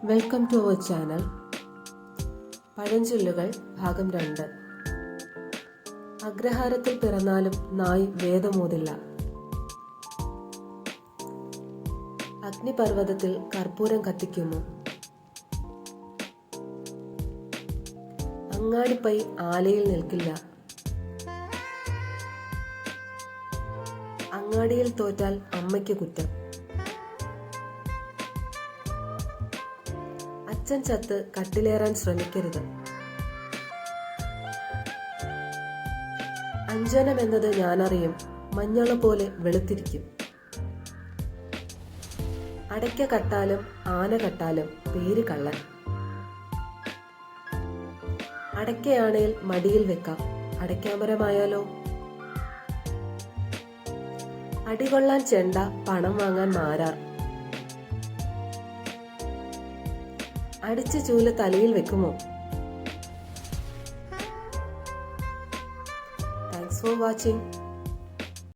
Welcome to our channel. പഴഞ്ചൊല്ലുകൾ ഭാഗം 2. അഗ്രഹാരത്തിൽ പിറന്നാലും നായ് വേദമോതില്ല. അഗ്നിപർവ്വതത്തിൽ കർപ്പൂരം കത്തിക്കുന്നു. അങ്ങാടിപ്പൈ ആലയിൽ നിൽക്കില്ല. അങ്ങാടിയിൽ തോറ്റാൽ അമ്മയ്ക്ക് കുറ്റം. അച്ഛൻ ചത്ത് കട്ടിലേറാൻ ശ്രമിക്കരുത്. അഞ്ജനം എന്നത് ഞാനറിയും, മഞ്ഞള പോലെ വെളുത്തിരിക്കും. അടയ്ക്ക കട്ടാലും ആന കട്ടാലും പേര് കള്ളൻ. അടയ്ക്കയാണേൽ മടിയിൽ വെക്കാം, അടയ്ക്കാമരമായാലോ? അടികൊള്ളാൻ ചെണ്ട, പണം വാങ്ങാൻ മാരാർ. അടിച്ച ചൂല് തലയിൽ വെക്കുമോ? Thanks for watching.